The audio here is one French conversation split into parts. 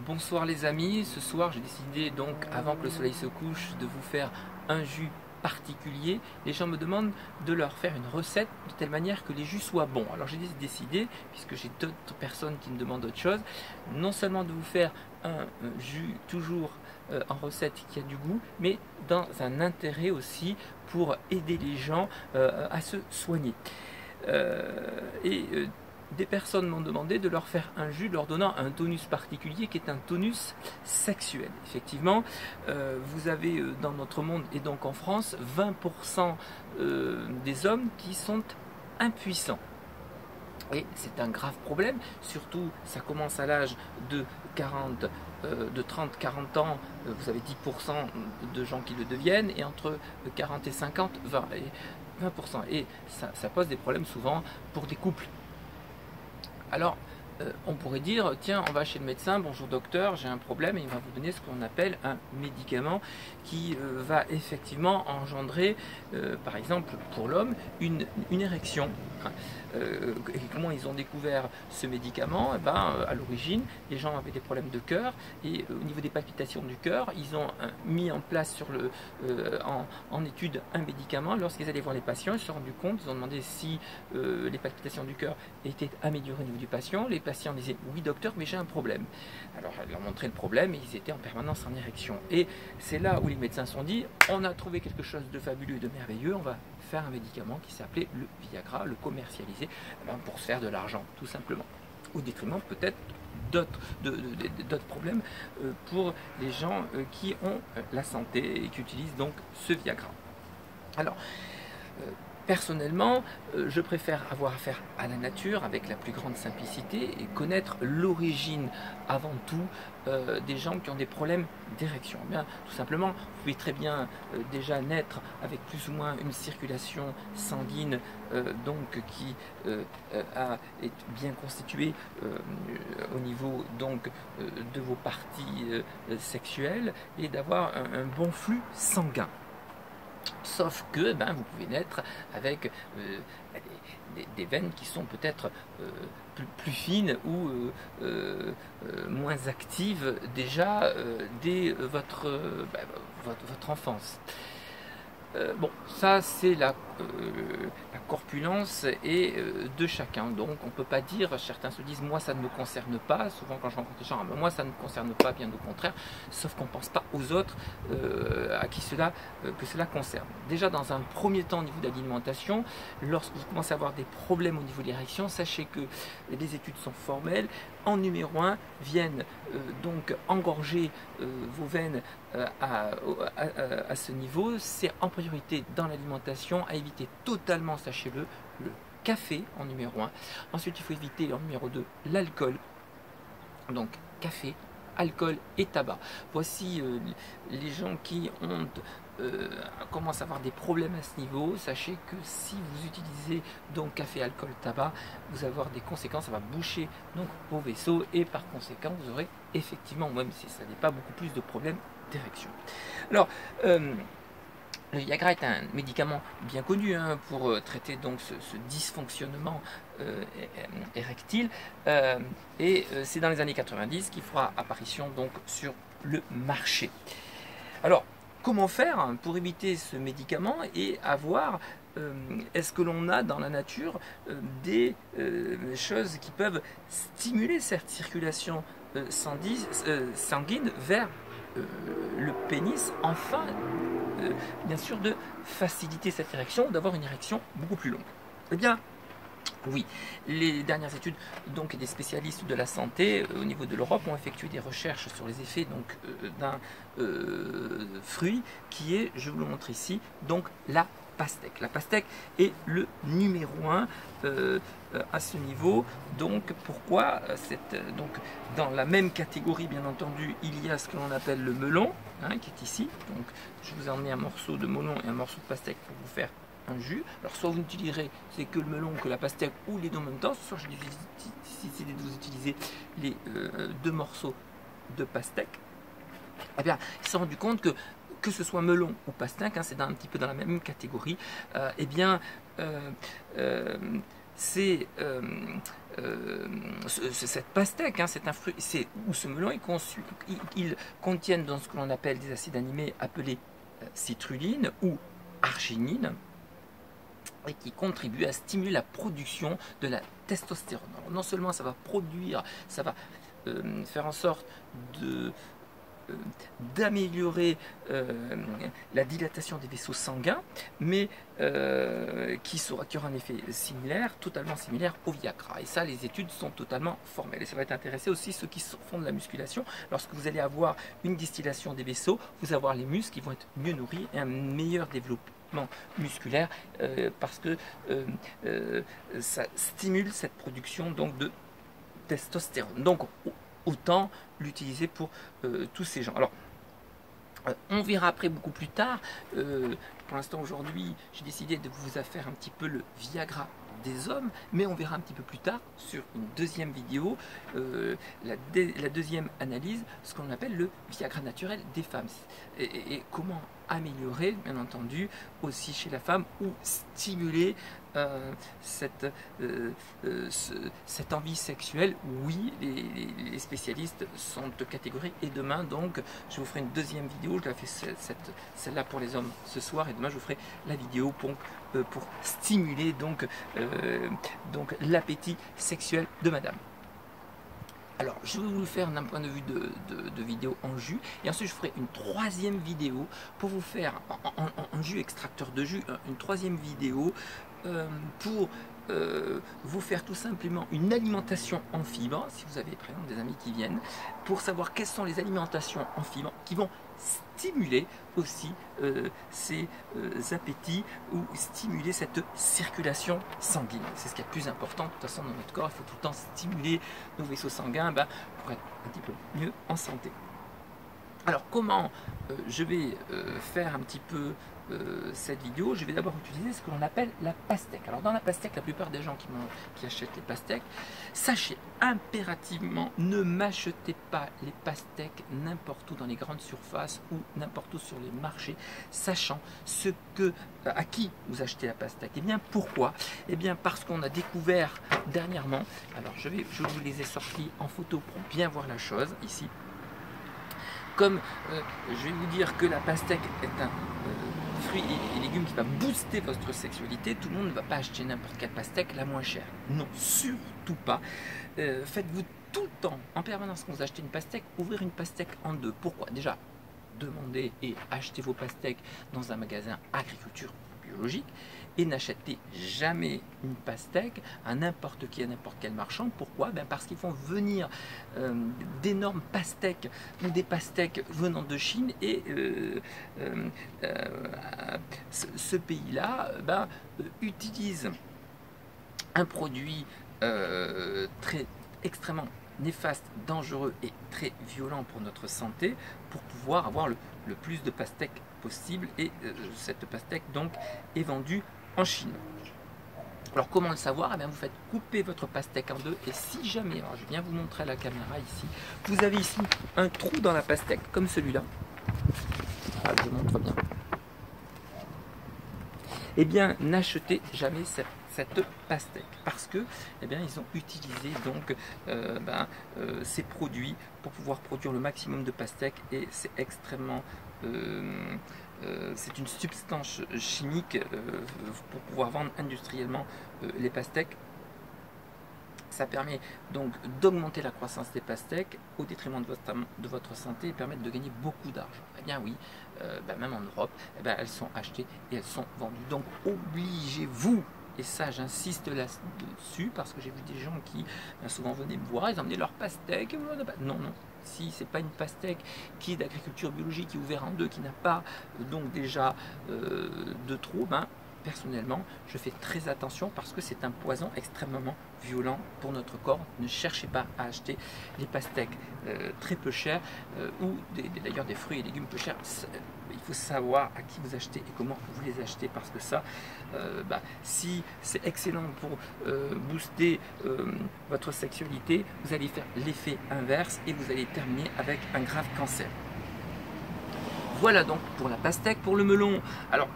Bonsoir les amis, ce soir j'ai décidé donc avant que le soleil se couche de vous faire un jus particulier. Les gens me demandent de leur faire une recette de telle manière que les jus soient bons. Alors j'ai décidé, puisque j'ai d'autres personnes qui me demandent autre chose, non seulement de vous faire un jus toujours en recette qui a du goût, mais dans un intérêt aussi pour aider les gens à se soigner. Des personnes m'ont demandé de leur faire un jus leur donnant un tonus particulier qui est un tonus sexuel. Effectivement, vous avez dans notre monde et donc en France 20% des hommes qui sont impuissants. Et c'est un grave problème, surtout ça commence à l'âge de 30-40 ans, vous avez 10% de gens qui le deviennent, et entre 40 et 50, 20%. Et ça pose des problèmes souvent pour des couples. Alors, on pourrait dire, tiens, on va chez le médecin, bonjour docteur, j'ai un problème, et il va vous donner ce qu'on appelle un médicament qui va effectivement engendrer, par exemple pour l'homme, une érection. Et comment ils ont découvert ce médicament? À l'origine, les gens avaient des problèmes de cœur, et au niveau des palpitations du cœur, ils ont mis en place en étude un médicament. Lorsqu'ils allaient voir les patients, ils se sont rendus compte, ils ont demandé si les palpitations du cœur étaient améliorées au niveau du patient. Les patients disaient oui docteur, mais j'ai un problème. Alors elle leur montrait le problème et ils étaient en permanence en érection. Et c'est là où les médecins se sont dit, on a trouvé quelque chose de fabuleux et de merveilleux, on va faire un médicament qui s'appelait le Viagra, le commercialiser pour se faire de l'argent tout simplement, au détriment peut-être d'autres problèmes pour les gens qui ont la santé et qui utilisent donc ce Viagra. Alors personnellement, je préfère avoir affaire à la nature avec la plus grande simplicité et connaître l'origine avant tout des gens qui ont des problèmes d'érection. Bien, tout simplement, vous pouvez très bien déjà naître avec plus ou moins une circulation sanguine qui est bien constituée au niveau donc de vos parties sexuelles et d'avoir un bon flux sanguin. Sauf que vous pouvez naître avec des veines qui sont peut-être plus fines ou moins actives déjà dès votre enfance. Bon, ça c'est la corpulence et de chacun, donc on ne peut pas dire, certains se disent moi ça ne me concerne pas, souvent quand je rencontre des gens, moi ça ne me concerne pas, bien au contraire, sauf qu'on ne pense pas aux autres à qui que cela concerne. Déjà dans un premier temps au niveau de l'alimentation, lorsque vous commencez à avoir des problèmes au niveau de l'érection, sachez que les études sont formelles. En numéro 1 viennent donc engorger vos veines à ce niveau. C'est en priorité dans l'alimentation, à éviter totalement, sachez-le, le café en numéro 1. Ensuite, il faut éviter en numéro 2 l'alcool. Donc café, alcool et tabac. Voici les gens qui commencent à avoir des problèmes à ce niveau. Sachez que si vous utilisez donc café, alcool, tabac, vous allez avoir des conséquences, ça va boucher donc vos vaisseaux et par conséquent vous aurez effectivement, même si ça n'est pas beaucoup plus de problèmes d'érection. Alors le Viagra est un médicament bien connu pour traiter donc ce dysfonctionnement érectile et c'est dans les années 90 qu'il fera apparition donc sur le marché. Alors comment faire pour éviter ce médicament et avoir est-ce que l'on a dans la nature des choses qui peuvent stimuler cette circulation sanguine vers le pénis, enfin bien sûr de faciliter cette érection, d'avoir une érection beaucoup plus longue? Eh bien oui, les dernières études donc des spécialistes de la santé au niveau de l'Europe ont effectué des recherches sur les effets d'un fruit qui est, je vous le montre ici, donc la pastèque. La pastèque est le numéro 1 à ce niveau. Donc pourquoi donc dans la même catégorie, bien entendu, il y a ce que l'on appelle le melon, qui est ici. Donc je vous ai emmené un morceau de melon et un morceau de pastèque pour vous faire un jus. Alors soit vous n'utiliserez c'est que le melon, que la pastèque ou les deux en même temps, soit je décidé de vous utiliser les deux morceaux de pastèque. Eh bien, ils se sont rendus compte que ce soit melon ou pastèque, c'est un petit peu dans la même catégorie, c'est cette pastèque, hein, c'est un fruit, ou ce melon, il contient dans ce que l'on appelle des acides aminés appelés citrulline ou arginine, et qui contribuent à stimuler la production de la testostérone. Alors, non seulement ça va produire, ça va faire en sorte d'améliorer la dilatation des vaisseaux sanguins, mais qui aura un effet similaire, totalement similaire au Viagra. Et ça, les études sont totalement formelles. Et ça va intéresser aussi ceux qui font de la musculation. Lorsque vous allez avoir une distillation des vaisseaux, vous allez avoir les muscles qui vont être mieux nourris et un meilleur développement musculaire parce que ça stimule cette production donc de testostérone. Donc autant l'utiliser pour tous ces gens. Alors, on verra après beaucoup plus tard. Pour l'instant, aujourd'hui, j'ai décidé de vous faire un petit peu le Viagra des hommes, mais on verra un petit peu plus tard sur une deuxième vidéo, la deuxième analyse, ce qu'on appelle le Viagra naturel des femmes. Et comment améliorer, bien entendu, aussi chez la femme, ou stimuler cette envie sexuelle. Oui, les spécialistes sont de catégorie. Et demain, donc, je vous ferai une deuxième vidéo. Je la fais celle-là pour les hommes ce soir, et demain, je vous ferai la vidéo pour stimuler donc l'appétit sexuel de madame. Alors, je vais vous le faire d'un point de vue de vidéo en jus, et ensuite je ferai une troisième vidéo pour vous faire en jus, extracteur de jus, une troisième vidéo pour vous faire tout simplement une alimentation en fibres, si vous avez par exemple des amis qui viennent, pour savoir quelles sont les alimentations en fibres qui vont stimuler aussi ces appétits ou stimuler cette circulation sanguine. C'est ce qui est le plus important. De toute façon, dans notre corps, il faut tout le temps stimuler nos vaisseaux sanguins pour être un petit peu mieux en santé. Alors, comment je vais faire un petit peu cette vidéo? Je vais d'abord utiliser ce que l'on appelle la pastèque. Alors, dans la pastèque, la plupart des gens qui achètent les pastèques, sachez impérativement, ne m'achetez pas les pastèques n'importe où dans les grandes surfaces ou n'importe où sur les marchés, sachant à qui vous achetez la pastèque. Et bien, pourquoi? Et bien, parce qu'on a découvert dernièrement, alors je vous les ai sortis en photo pour bien voir la chose, ici. Comme je vais vous dire que la pastèque est un fruit et légume qui va booster votre sexualité, tout le monde ne va pas acheter n'importe quelle pastèque la moins chère. Non, surtout pas. Faites-vous tout le temps, en permanence, quand vous achetez une pastèque, ouvrir une pastèque en deux. Pourquoi? Déjà, demandez et achetez vos pastèques dans un magasin agriculture biologique, et n'achetez jamais une pastèque à n'importe qui, à n'importe quel marchand. Pourquoi? Parce qu'ils font venir d'énormes pastèques ou des pastèques venant de Chine, et ce pays-là utilise un produit extrêmement néfaste, dangereux et très violent pour notre santé, pour pouvoir avoir le plus de pastèques possible, et cette pastèque donc est vendue en Chine. Alors comment le savoir? Vous faites couper votre pastèque en deux, et si jamais, alors je viens vous montrer à la caméra ici, vous avez ici un trou dans la pastèque comme celui-là, je montre bien, et bien n'achetez jamais cette pastèque, parce que ils ont utilisé donc ces produits pour pouvoir produire le maximum de pastèques, et c'est extrêmement c'est une substance chimique pour pouvoir vendre industriellement les pastèques. Ça permet donc d'augmenter la croissance des pastèques au détriment de votre santé, et permettre de gagner beaucoup d'argent. Eh bien oui, même en Europe, elles sont achetées et elles sont vendues. Donc obligez-vous, et ça j'insiste là-dessus, parce que j'ai vu des gens qui souvent venaient me voir, ils emmenaient leur pastèque. Non, non. Si c'est pas une pastèque qui est d'agriculture biologique, qui est ouverte en deux, qui n'a pas donc déjà de trou, personnellement, je fais très attention, parce que c'est un poison extrêmement violent pour notre corps. Ne cherchez pas à acheter les pastèques très peu chères, ou d'ailleurs des fruits et légumes peu chers. Il faut savoir à qui vous achetez et comment vous les achetez, parce que ça, si c'est excellent pour booster votre sexualité, vous allez faire l'effet inverse et vous allez terminer avec un grave cancer. Voilà donc pour la pastèque. Pour le melon, alors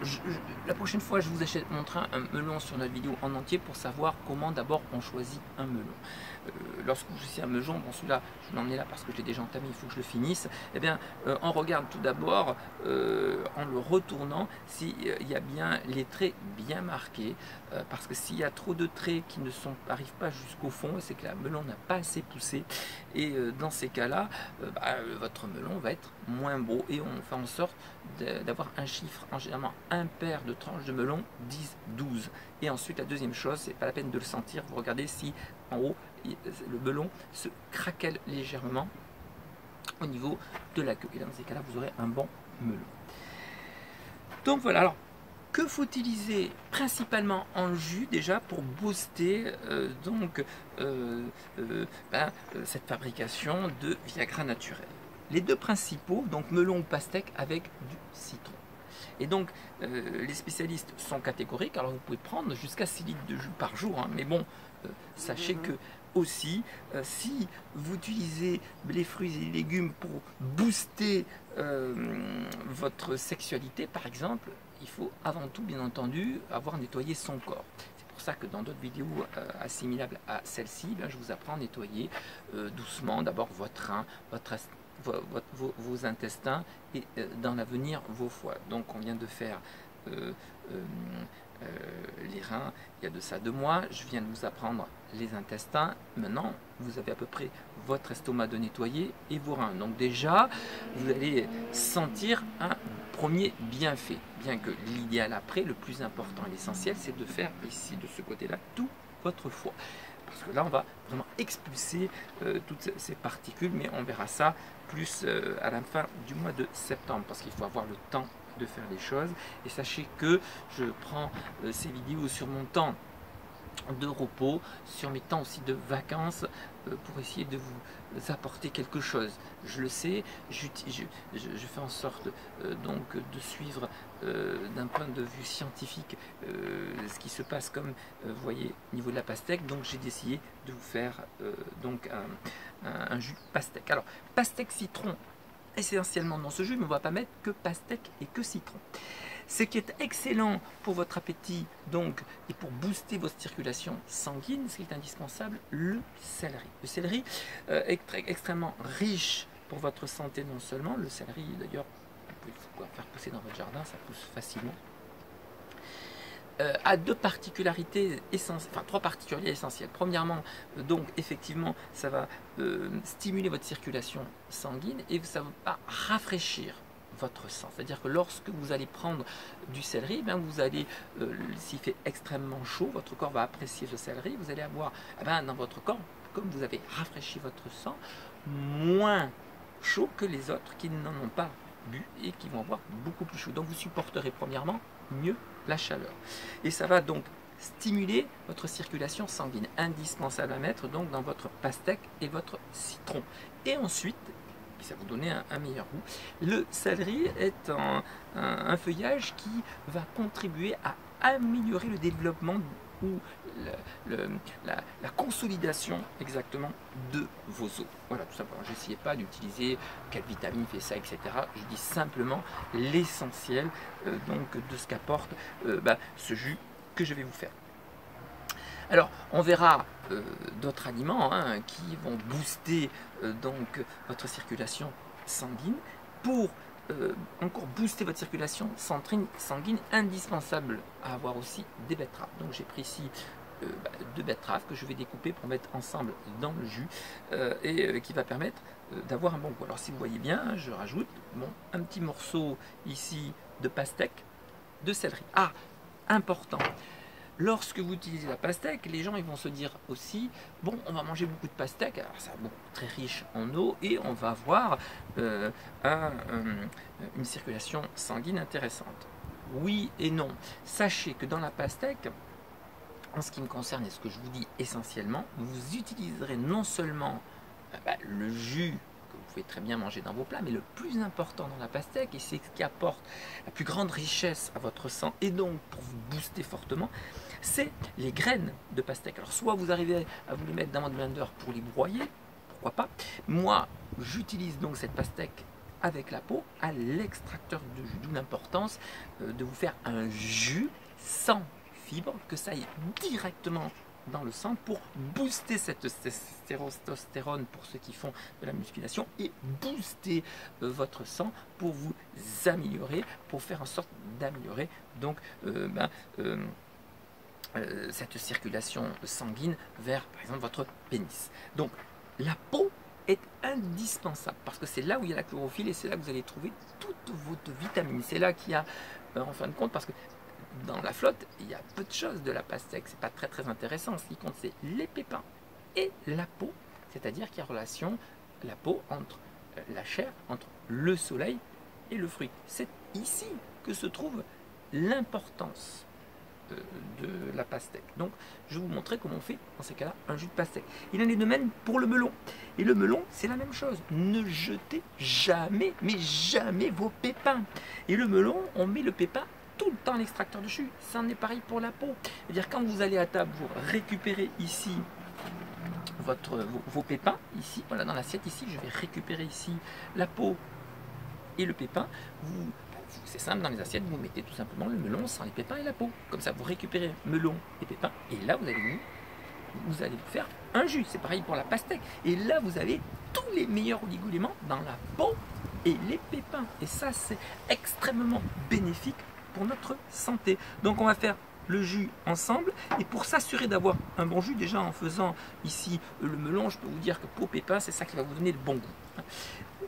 la prochaine fois je vous montrerai un melon sur notre vidéo en entier pour savoir comment d'abord on choisit un melon. Lorsque vous choisissez un melon, bon celui-là je l'ai emmené là parce que je l'ai déjà entamé, il faut que je le finisse. Eh bien on regarde tout d'abord en le retournant s'il y a bien les traits bien marqués, parce que s'il y a trop de traits qui n'arrivent pas jusqu'au fond, c'est que le melon n'a pas assez poussé, et dans ces cas-là, votre melon va être moins beau, et on fait en sorte d'avoir un chiffre, en généralement impair de tranches de melon, 10, 12. Et ensuite la deuxième chose, c'est pas la peine de le sentir, vous regardez si en haut le melon se craquelle légèrement au niveau de la queue, et dans ces cas-là vous aurez un bon melon. Donc voilà, alors que faut utiliser principalement en jus déjà pour booster cette fabrication de Viagra naturel? Les deux principaux, donc melon ou pastèque avec du citron. Et donc les spécialistes sont catégoriques, alors vous pouvez prendre jusqu'à 6 litres de jus par jour, hein, mais bon, sachez que aussi, si vous utilisez les fruits et les légumes pour booster votre sexualité par exemple, il faut avant tout bien entendu avoir nettoyé son corps. C'est pour ça que dans d'autres vidéos assimilables à celle-ci, je vous apprends à nettoyer doucement d'abord votre rein, vos intestins, et dans l'avenir vos foies. Donc on vient de faire les reins il y a de ça 2 mois, je viens de vous apprendre les intestins. Maintenant vous avez à peu près votre estomac de nettoyer et vos reins, donc déjà vous allez sentir un premier bienfait, bien que l'idéal après, le plus important et l'essentiel, c'est de faire ici de ce côté là tout votre foie, parce que là on va vraiment expulser toutes ces particules, mais on verra ça plus à la fin du mois de septembre, parce qu'il faut avoir le temps de faire les choses. Et sachez que je prends ces vidéos sur mon temps de repos, sur mes temps aussi de vacances, pour essayer de vous apporter quelque chose. Je le sais, je fais en sorte donc de suivre d'un point de vue scientifique ce qui se passe, comme vous voyez au niveau de la pastèque. Donc j'ai décidé de vous faire donc un jus pastèque. Alors pastèque citron essentiellement dans ce jus, mais on ne va pas mettre que pastèque et que citron. Ce qui est excellent pour votre appétit donc, et pour booster votre circulation sanguine, ce qui est indispensable, le céleri. Le céleri est extrêmement riche pour votre santé. Non seulement le céleri, d'ailleurs, vous pouvez le faire pousser dans votre jardin, ça pousse facilement. A 2 particularités essentielles, enfin 3 particularités essentielles. Premièrement, donc effectivement, ça va stimuler votre circulation sanguine et ça va rafraîchir votre sang. C'est-à-dire que lorsque vous allez prendre du céleri, vous allez, s'il fait extrêmement chaud, votre corps va apprécier ce céleri, vous allez avoir dans votre corps, comme vous avez rafraîchi votre sang, moins chaud que les autres qui n'en ont pas bu et qui vont avoir beaucoup plus chaud. Donc vous supporterez premièrement mieux la chaleur. Et ça va donc stimuler votre circulation sanguine, indispensable à mettre donc dans votre pastèque et votre citron. Et ensuite, ça va vous donner un meilleur goût. Le céleri est un feuillage qui va contribuer à améliorer le développement ou la consolidation exactement de vos os. Voilà, tout simplement. J'essayais pas d'utiliser quelle vitamine fait ça, etc. Je dis simplement l'essentiel donc de ce qu'apporte ce jus que je vais vous faire. Alors, on verra d'autres aliments qui vont booster donc votre circulation sanguine. Pour encore booster votre circulation sanguine, indispensable à avoir aussi des betteraves. Donc j'ai pris ici 2 betteraves que je vais découper pour mettre ensemble dans le jus et qui va permettre d'avoir un bon goût. Alors si vous voyez bien, je rajoute un petit morceau ici de pastèque, de céleri. Ah, important! Lorsque vous utilisez la pastèque, les gens ils vont se dire aussi, bon, on va manger beaucoup de pastèque, alors c'est très riche en eau et on va avoir une circulation sanguine intéressante. Oui et non. Sachez que dans la pastèque, en ce qui me concerne et ce que je vous dis essentiellement, vous utiliserez non seulement le jus que vous pouvez très bien manger dans vos plats, mais le plus important dans la pastèque, et c'est ce qui apporte la plus grande richesse à votre sang et donc pour vous booster fortement, c'est les graines de pastèque. Alors soit vous arrivez à vous les mettre dans votre blender pour les broyer, pourquoi pas. Moi j'utilise donc cette pastèque avec la peau à l'extracteur de jus. D'où l'importance de vous faire un jus sans fibres, que ça aille directement dans le sang pour booster cette testostérone pour ceux qui font de la musculation et booster votre sang pour vous améliorer, pour faire en sorte d'améliorer donc cette circulation sanguine vers par exemple votre pénis. Donc la peau est indispensable parce que c'est là où il y a la chlorophylle et c'est là que vous allez trouver toute votre vitamine. C'est là qu'il y a en fin de compte, parce que dans la flotte, il y a peu de choses de la pastèque, c'est pas très intéressant. Ce qui compte, c'est les pépins et la peau, c'est-à-dire qu'il y a relation, la peau, entre la chair, entre le soleil et le fruit. C'est ici que se trouve l'importance de la pastèque. Donc, je vais vous montrer comment on fait, dans ces cas-là, un jus de pastèque. Il en est de même pour le melon. Et le melon, c'est la même chose. Ne jetez jamais, mais jamais vos pépins. Et le melon, on met le pépin tout le temps à l'extracteur de jus. Ça en est pareil pour la peau. C'est-à-dire quand vous allez à table, vous récupérez ici vos pépins, ici, voilà, dans l'assiette, ici, je vais récupérer ici la peau et le pépin. C'est simple, dans les assiettes, vous mettez tout simplement le melon sans les pépins et la peau. Comme ça, vous récupérez melon et pépins, et là, vous allez vous faire un jus. C'est pareil pour la pastèque. Et là, vous avez tous les meilleurs oligo-éléments dans la peau et les pépins. Et ça, c'est extrêmement bénéfique pour notre santé. Donc on va faire le jus ensemble, et pour s'assurer d'avoir un bon jus, déjà en faisant ici le melon, je peux vous dire que peau pépin, c'est ça qui va vous donner le bon goût.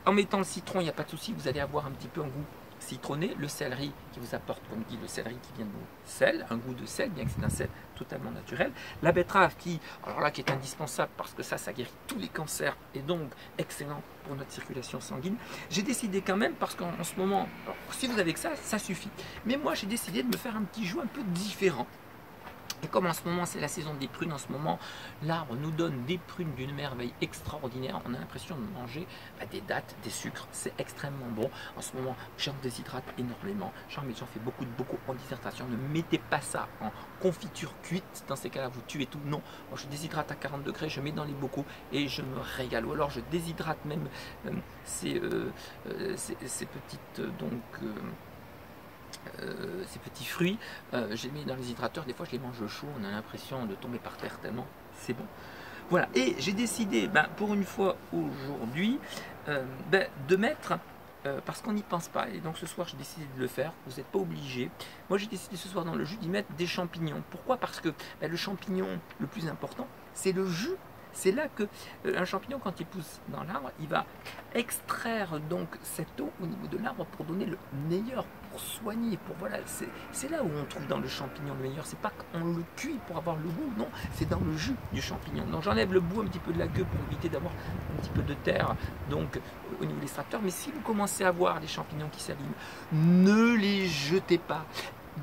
En mettant le citron, il n'y a pas de souci, vous allez avoir un petit peu un goût citronné, le céleri qui vous apporte, comme dit le céleri qui vient de sel, un goût de sel, bien que c'est un sel totalement naturel. La betterave qui, alors là, qui est indispensable parce que ça guérit tous les cancers et donc excellent pour notre circulation sanguine. J'ai décidé quand même, parce qu'en ce moment, alors, si vous avez que ça suffit. Mais moi, j'ai décidé de me faire un petit jus un peu différent. Et comme en ce moment c'est la saison des prunes, en ce moment l'arbre nous donne des prunes d'une merveille extraordinaire, on a l'impression de manger des dattes, des sucres, c'est extrêmement bon. En ce moment j'en déshydrate énormément, j'en fais beaucoup en déshydratation. Ne mettez pas ça en confiture cuite, dans ces cas-là vous tuez tout. Non, moi, je déshydrate à 40 degrés, je mets dans les bocaux et je me régale. Ou alors je déshydrate même ces petites ces petits fruits, je les mets dans les hydrateurs, des fois je les mange chaud, on a l'impression de tomber par terre tellement c'est bon. Voilà, et j'ai décidé pour une fois aujourd'hui de mettre, parce qu'on n'y pense pas, et donc ce soir j'ai décidé de le faire, vous n'êtes pas obligé. Moi j'ai décidé ce soir dans le jus d'y mettre des champignons. Pourquoi? Parce que le champignon le plus important, c'est le jus. C'est là que un champignon, quand il pousse dans l'arbre, il va extraire donc cette eau au niveau de l'arbre pour donner le meilleur, pour soigner, pour voilà. C'est là où on trouve dans le champignon le meilleur. C'est pas qu'on le cuit pour avoir le goût, non, c'est dans le jus du champignon. Donc j'enlève le bout un petit peu de la queue pour éviter d'avoir un petit peu de terre donc au niveau de l'extracteur. Mais si vous commencez à voir des champignons qui s'abîment, ne les jetez pas.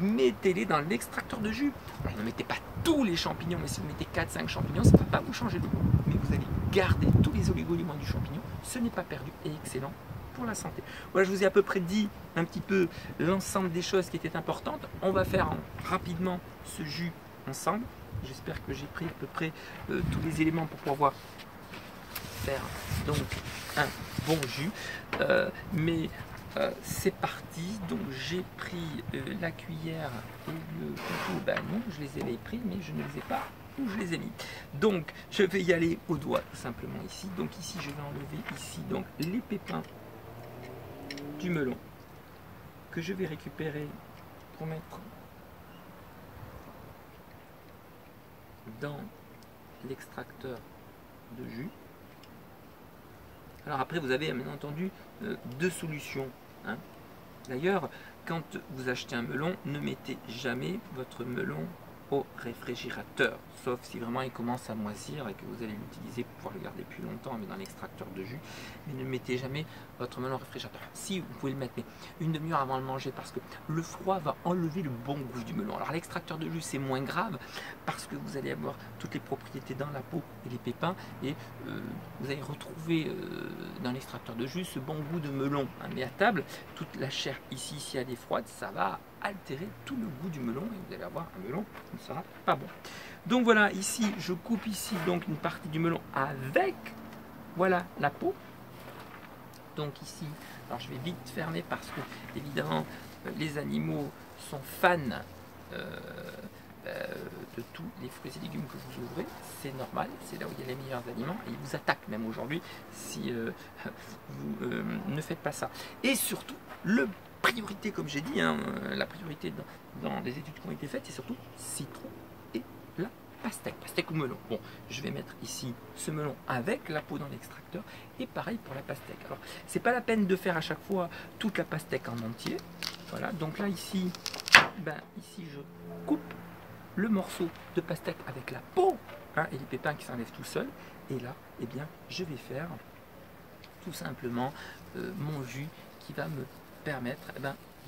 Mettez-les dans l'extracteur de jus. Alors, ne mettez pas tous les champignons, mais si vous mettez 4-5 champignons, ça ne va pas vous changer le goût. Mais vous allez garder tous les oligo-éléments du champignon. Ce n'est pas perdu et excellent pour la santé. Voilà, je vous ai à peu près dit un petit peu l'ensemble des choses qui étaient importantes. On va faire rapidement ce jus ensemble. J'espère que j'ai pris à peu près tous les éléments pour pouvoir faire donc un bon jus. C'est parti, donc j'ai pris la cuillère et le couteau, non, je les avais pris mais je ne les ai pas où je les ai mis. Donc je vais y aller au doigt tout simplement ici. Donc ici je vais enlever ici donc les pépins du melon que je vais récupérer pour mettre dans l'extracteur de jus. Alors après vous avez bien entendu deux solutions. D'ailleurs, quand vous achetez un melon, ne mettez jamais votre melon au réfrigérateur, sauf si vraiment il commence à moisir et que vous allez l'utiliser pour pouvoir le garder plus longtemps, mais dans l'extracteur de jus. Mais ne mettez jamais votre melon au réfrigérateur. Si vous pouvez le mettre, mais une demi-heure avant de le manger, parce que le froid va enlever le bon goût du melon. Alors l'extracteur de jus c'est moins grave parce que vous allez avoir toutes les propriétés dans la peau et les pépins, et vous allez retrouver dans l'extracteur de jus ce bon goût de melon. Mais à table, toute la chair ici, si elle est froide, ça va altérer tout le goût du melon et vous allez avoir un melon qui ne sera pas bon. Donc voilà, ici je coupe ici donc une partie du melon avec voilà la peau. Donc ici, alors je vais vite fermer parce que évidemment les animaux sont fans de tous les fruits et légumes que vous ouvrez, c'est normal, c'est là où il y a les meilleurs aliments et ils vous attaquent même aujourd'hui si vous ne faites pas ça. Et surtout, le priorité, comme j'ai dit, hein, la priorité dans les études qui ont été faites, c'est surtout citron et la pastèque, pastèque ou melon. Bon, je vais mettre ici ce melon avec la peau dans l'extracteur et pareil pour la pastèque. Alors, c'est pas la peine de faire à chaque fois toute la pastèque en entier. Voilà, donc là ici, ici je coupe le morceau de pastèque avec la peau hein, et les pépins qui s'enlèvent tout seuls. Et là, eh bien, je vais faire tout simplement mon jus qui va me permettre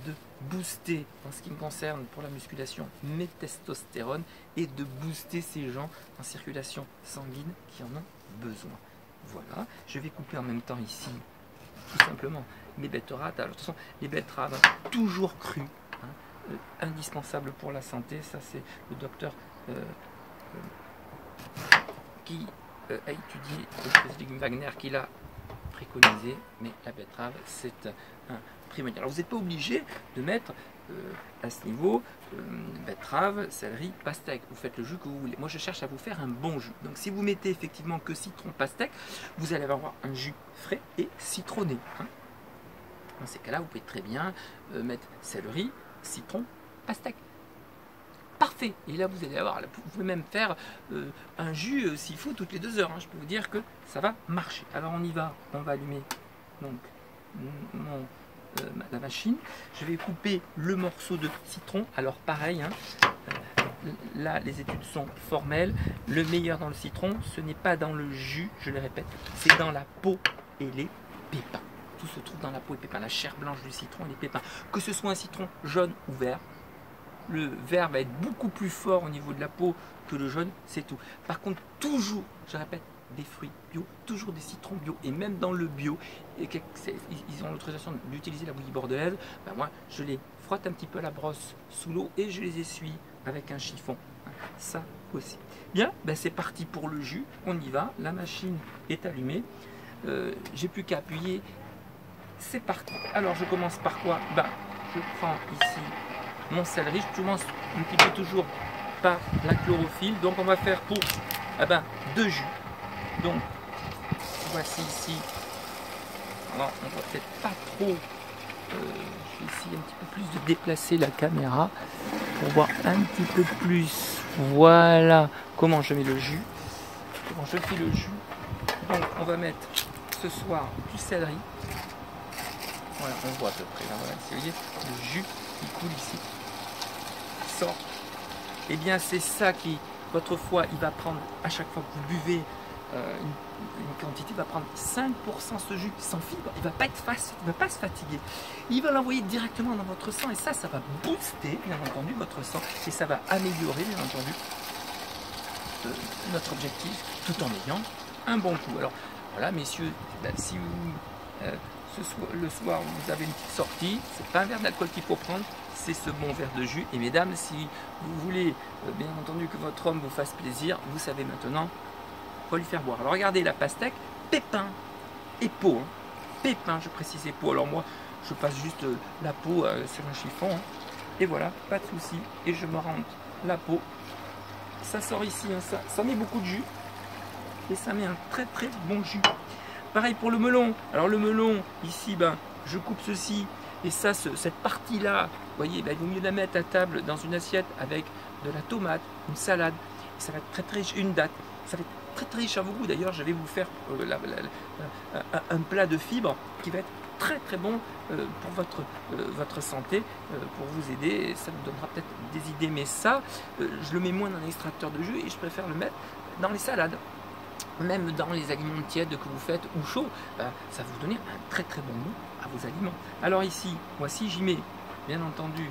de booster, en ce qui me concerne pour la musculation, mes testostérones et de booster ces gens en circulation sanguine qui en ont besoin. Voilà, je vais couper en même temps ici, tout simplement, mes betteraves. Alors, de toute façon, les betteraves toujours crues, hein, indispensable pour la santé. Ça, c'est le docteur qui a étudié le légume Wagner qui l'a préconisé, mais la betterave, c'est un primordial. Alors, vous n'êtes pas obligé de mettre à ce niveau betterave, céleri, pastèque. Vous faites le jus que vous voulez. Moi, je cherche à vous faire un bon jus. Donc, si vous mettez effectivement que citron, pastèque, vous allez avoir un jus frais et citronné. Hein. Dans ces cas-là, vous pouvez très bien mettre céleri, citron, pastèque. Parfait. Et là, vous allez avoir, vous pouvez même faire un jus s'il faut toutes les 2 heures. Hein. Je peux vous dire que ça va marcher. Alors, on y va. On va allumer donc la machine. Je vais couper le morceau de citron. Alors, pareil. Hein, là, les études sont formelles. Le meilleur dans le citron, ce n'est pas dans le jus, je le répète, c'est dans la peau et les pépins. Tout se trouve dans la peau et les pépins, la chair blanche du citron et les pépins. Que ce soit un citron jaune ou vert, le vert va être beaucoup plus fort au niveau de la peau que le jaune, c'est tout. Par contre, toujours, je répète, des fruits bio, toujours des citrons bio, et même dans le bio, ils ont l'autorisation d'utiliser la bouillie bordelaise. Moi, je les frotte un petit peu à la brosse sous l'eau et je les essuie avec un chiffon. Ça aussi. Bien, c'est parti pour le jus, on y va, la machine est allumée, j'ai plus qu'à appuyer. C'est parti. Alors je commence par quoi? Je prends ici mon céleri. Je commence un petit peu toujours par la chlorophylle. Donc on va faire pour 2 jus. Donc voici ici. Alors on voit peut-être pas trop. Je vais essayer un petit peu plus de déplacer la caméra pour voir un petit peu plus. Voilà comment je mets le jus. Comment je fais le jus. Donc on va mettre ce soir du céleri. Voilà, on voit à peu près là, voilà, vous voyez, le jus qui coule ici, qui sort. Et bien c'est ça qui, votre foie, il va prendre, à chaque fois que vous buvez une quantité, il va prendre 5% ce jus sans fibre, il ne va pas être facile, il ne va pas se fatiguer. Il va l'envoyer directement dans votre sang et ça va booster, bien entendu, votre sang et ça va améliorer, bien entendu, notre objectif tout en ayant un bon coup. Alors voilà, messieurs, si vous... le soir vous avez une petite sortie, c'est pas un verre d'alcool qu'il faut prendre, c'est ce bon verre de jus. Et mesdames, si vous voulez bien entendu que votre homme vous fasse plaisir, vous savez maintenant quoi lui faire boire. Alors regardez la pastèque, pépins et peau, hein. Pépins, je précise, et peau. Alors moi je passe juste la peau sur un chiffon, hein. Et voilà, pas de souci, et je me rentre la peau, ça sort ici, hein. Ça met beaucoup de jus et ça met un très très bon jus. Pareil pour le melon. Alors le melon, ici, je coupe ceci. Et ça, cette partie-là, vous voyez, il vaut mieux la mettre à table dans une assiette avec de la tomate, une salade. Et ça va être très très riche, une date. Ça va être très très riche à vos goûts. D'ailleurs, je vais vous faire un plat de fibres qui va être très très bon pour votre santé, pour vous aider. Et ça vous donnera peut-être des idées. Mais ça, je le mets moins dans l'extracteur de jus et je préfère le mettre dans les salades. Même dans les aliments tièdes que vous faites ou chauds, ça va vous donner un très très bon goût à vos aliments. Alors ici, voici, j'y mets, bien entendu,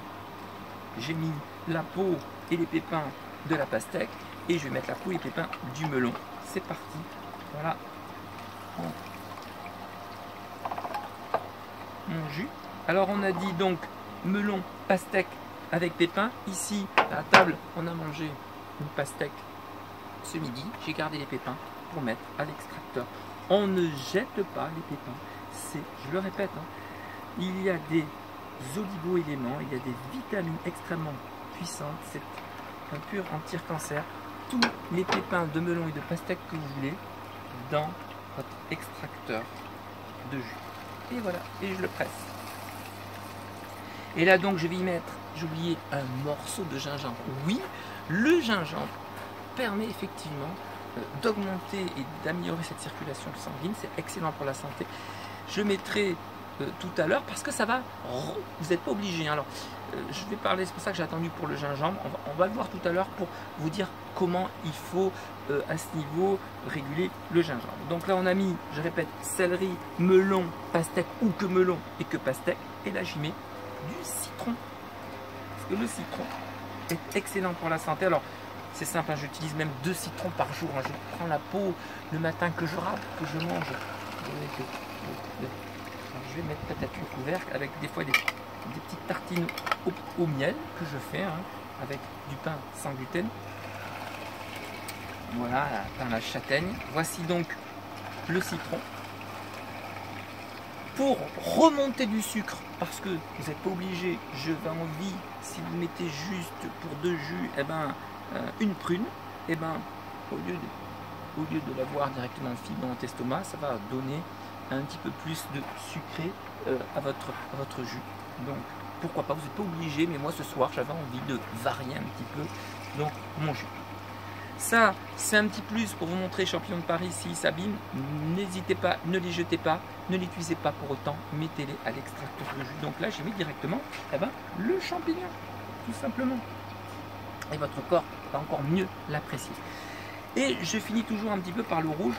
j'ai mis la peau et les pépins de la pastèque et je vais mettre la peau et les pépins du melon. C'est parti. Voilà mon jus. Alors on a dit donc melon, pastèque avec pépins. Ici, à la table, on a mangé une pastèque ce midi. J'ai gardé les pépins pour mettre à l'extracteur. On ne jette pas les pépins. C. Je le répète, hein, il y a des oligo-éléments, il y a des vitamines extrêmement puissantes. C'est un pur anti-cancer. Tous les pépins de melon et de pastèque que vous voulez dans votre extracteur de jus. Et voilà, et je le presse. Et là donc je vais y mettre, j'ai oublié, un morceau de gingembre. Oui, le gingembre permet effectivement d'augmenter et d'améliorer cette circulation sanguine. C'est excellent pour la santé. Je mettrai tout à l'heure parce que ça va, vous n'êtes pas obligé. Alors je vais parler, c'est pour ça que j'ai attendu pour le gingembre. On va le voir tout à l'heure pour vous dire comment il faut à ce niveau réguler le gingembre. Donc là on a mis, je répète, céleri, melon, pastèque ou que melon et que pastèque. Et là j'y mets du citron. Parce que le citron est excellent pour la santé. Alors c'est simple, hein, j'utilise même 2 citrons par jour. Hein. Je prends la peau le matin que je râpe, que je mange. Je vais mettre peut-être une couvercle avec des fois des petites tartines au miel que je fais, hein, avec du pain sans gluten. Voilà, pain à la châtaigne. Voici donc le citron. Pour remonter du sucre, parce que vous n'êtes pas obligé, je vais envie, si vous mettez juste pour 2 jus, eh ben, une prune, eh ben, au lieu de l'avoir directement en fibre dans votre estomac, ça va donner un petit peu plus de sucré à votre jus. Donc pourquoi pas, vous n'êtes pas obligé, mais moi ce soir j'avais envie de varier un petit peu donc mon jus. Ça, c'est un petit plus pour vous montrer champignons de Paris s'ils s'abîment. N'hésitez pas, ne les jetez pas, ne les cuisez pas pour autant, mettez-les à l'extracteur de jus. Donc là, j'ai mis directement le champignon, tout simplement. Et votre corps va encore mieux l'apprécier. Et je finis toujours un petit peu par le rouge,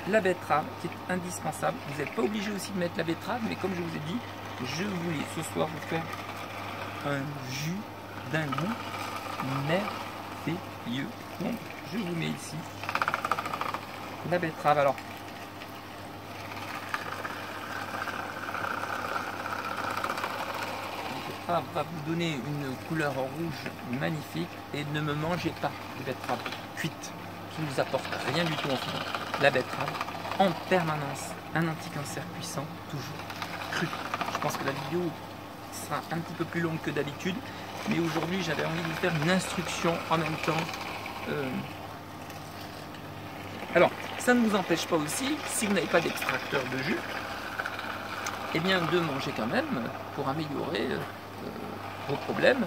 la betterave, qui est indispensable. Vous n'êtes pas obligé aussi de mettre la betterave, mais comme je vous ai dit, je voulais ce soir vous faire un jus d'un goût merveilleux. Donc, je vous mets ici la betterave. Alors, la betterave va vous donner une couleur rouge magnifique et ne me mangez pas de betterave cuite qui ne vous apporte rien du tout en final. La betterave en permanence, un anti-cancer puissant, toujours cru. Je pense que la vidéo sera un petit peu plus longue que d'habitude, mais aujourd'hui j'avais envie de vous faire une instruction en même temps. Alors, ça ne vous empêche pas aussi, si vous n'avez pas d'extracteur de jus, eh bien de manger quand même pour améliorer vos problèmes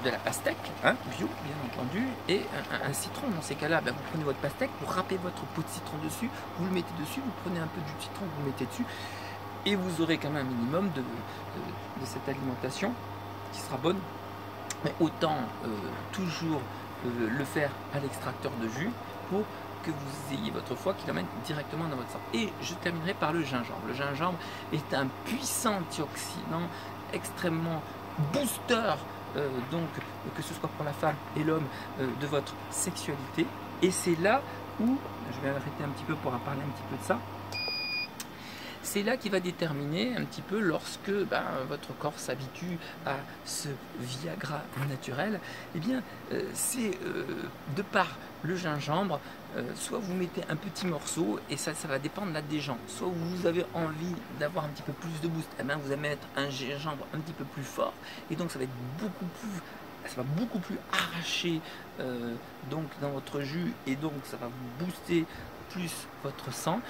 de la pastèque, hein, bio bien entendu, et un citron. Dans ces cas-là, vous prenez votre pastèque, vous râpez votre pot de citron dessus, vous le mettez dessus, vous prenez un peu du citron, vous le mettez dessus, et vous aurez quand même un minimum de cette alimentation qui sera bonne. Mais autant toujours le faire à l'extracteur de jus pour que vous ayez votre foie qui l'amène directement dans votre sang. Et je terminerai par le gingembre. Le gingembre est un puissant antioxydant, extrêmement booster, donc que ce soit pour la femme et l'homme, de votre sexualité. Et c'est là où, je vais arrêter un petit peu pour en parler un petit peu de ça, c'est là qui va déterminer un petit peu lorsque votre corps s'habitue à ce Viagra naturel. Eh bien, c'est de par le gingembre, soit vous mettez un petit morceau, et ça va dépendre là des gens. Soit vous avez envie d'avoir un petit peu plus de boost, eh bien, vous allez mettre un gingembre un petit peu plus fort, et donc ça va être beaucoup plus arraché donc dans votre jus, et donc ça va vous booster plus votre sang.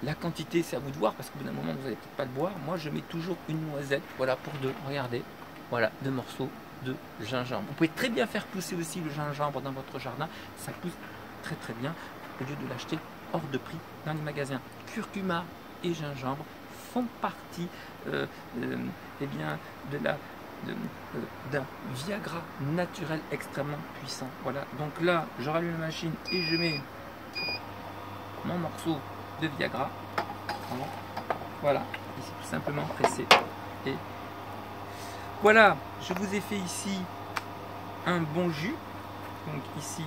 La quantité, c'est à vous de voir, parce qu'au bout d'un moment, vous n'allez peut-être pas le boire. Moi, je mets toujours une noisette, voilà, pour 2. Regardez, voilà, 2 morceaux de gingembre. Vous pouvez très bien faire pousser aussi le gingembre dans votre jardin. Ça pousse très très bien, au lieu de l'acheter hors de prix dans les magasins. Curcuma et gingembre font partie eh bien, d'un Viagra naturel extrêmement puissant. Voilà, donc là, je rallume la machine et je mets mon morceau de Viagra. Voilà, ici tout simplement pressé. Et voilà, je vous ai fait ici un bon jus. Donc ici,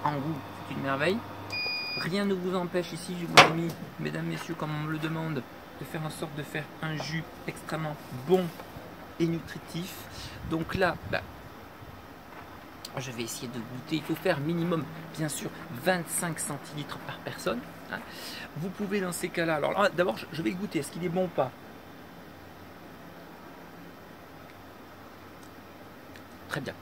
en goût, c'est une merveille. Rien ne vous empêche ici, je vous ai mis, mesdames, messieurs, comme on me le demande, de faire en sorte de faire un jus extrêmement bon et nutritif. Donc là, Je vais essayer de goûter. Il faut faire minimum, bien sûr, 25 centilitres par personne. Hein. Vous pouvez dans ces cas-là, alors d'abord je vais goûter, est-ce qu'il est bon ou pas? Très bien.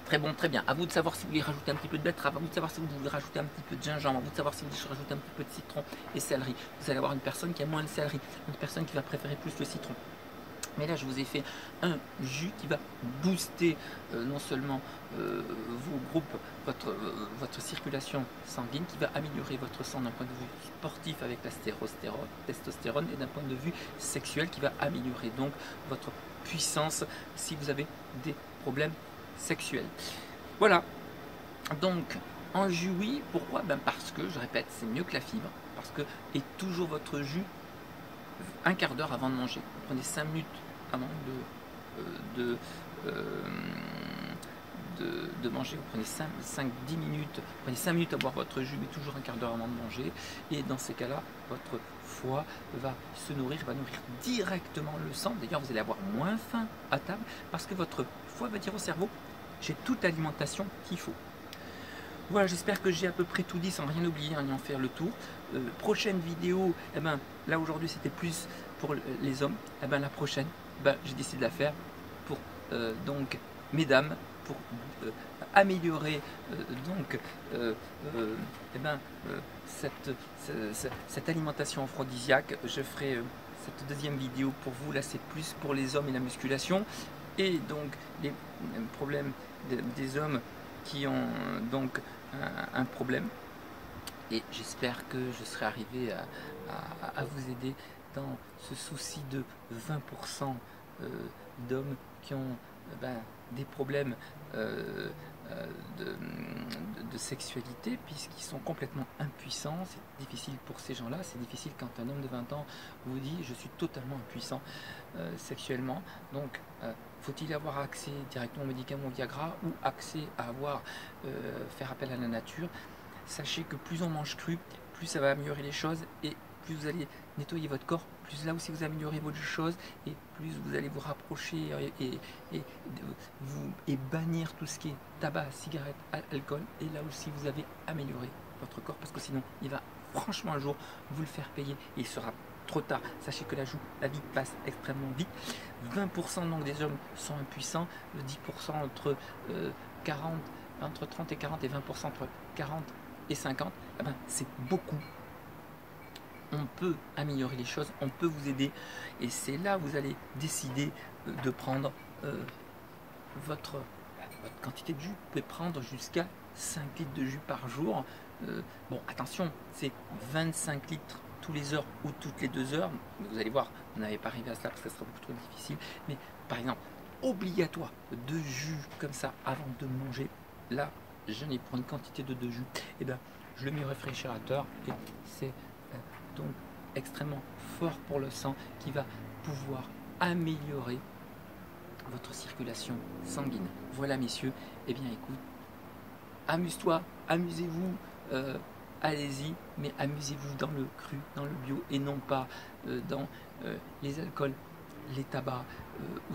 Très bon, très bien. À vous de savoir si vous voulez rajouter un petit peu de betterave, à vous de savoir si vous voulez rajouter un petit peu de gingembre, à vous de savoir si vous voulez rajouter un petit peu de citron et céleri. Vous allez avoir une personne qui a moins le céleri, une personne qui va préférer plus le citron. Mais là, je vous ai fait un jus qui va booster non seulement vos groupes, votre circulation sanguine, qui va améliorer votre sang d'un point de vue sportif avec la testostérone et d'un point de vue sexuel qui va améliorer donc votre puissance si vous avez des problèmes sexuels. Voilà, donc en jus oui, pourquoi? Parce que, je répète, c'est mieux que la fibre, parce que, et toujours votre jus un quart d'heure avant de manger. Vous prenez 5 minutes avant de manger, vous prenez 5-10 minutes, vous prenez 5 minutes à boire votre jus, mais toujours un quart d'heure avant de manger, et dans ces cas-là, votre foie va se nourrir, va nourrir directement le sang. D'ailleurs, vous allez avoir moins faim à table, parce que votre foie va dire au cerveau, j'ai toute l'alimentation qu'il faut. Voilà, j'espère que j'ai à peu près tout dit sans rien oublier, en ayant fait le tour. Prochaine vidéo, là aujourd'hui c'était plus pour les hommes. La prochaine, j'ai décidé de la faire pour donc mesdames, pour améliorer cette alimentation aphrodisiaque. Je ferai cette deuxième vidéo pour vous. Là c'est plus pour les hommes et la musculation. Et donc les problèmes des hommes qui ont donc un problème, et j'espère que je serai arrivé à vous aider dans ce souci de 20% d'hommes qui ont des problèmes de sexualité, puisqu'ils sont complètement impuissants. C'est difficile pour ces gens-là, c'est difficile quand un homme de 20 ans vous dit je suis totalement impuissant sexuellement. Donc faut-il avoir accès directement aux médicaments Viagra ou accès à faire appel à la nature? Sachez que plus on mange cru, plus ça va améliorer les choses, et plus vous allez nettoyer votre corps, plus là aussi vous améliorez votre chose, et plus vous allez vous rapprocher et bannir tout ce qui est tabac, cigarette, alcool, et là aussi vous avez amélioré votre corps, parce que sinon il va franchement un jour vous le faire payer, et il sera trop tard. Sachez que la vie passe extrêmement vite. 20% donc des hommes sont impuissants, 10% entre 30 et 40, et 20% entre 40 et 50, c'est beaucoup. On peut améliorer les choses, on peut vous aider, et c'est là où vous allez décider de prendre votre quantité de jus. Vous pouvez prendre jusqu'à 5 litres de jus par jour. Bon, attention, c'est 25 litres tous les heures ou toutes les 2 heures. Vous allez voir, vous n'avez pas arrivé à cela parce que ça sera beaucoup trop difficile. Mais par exemple, obligatoire de jus comme ça avant de manger. Là, je n'ai pour une quantité de jus, et je le mets au réfrigérateur, et c'est donc extrêmement fort pour le sang, qui va pouvoir améliorer votre circulation sanguine. Voilà messieurs, et bien écoute, amuse-toi, amusez-vous, allez-y, mais amusez-vous dans le cru, dans le bio, et non pas dans les alcools, les tabacs ou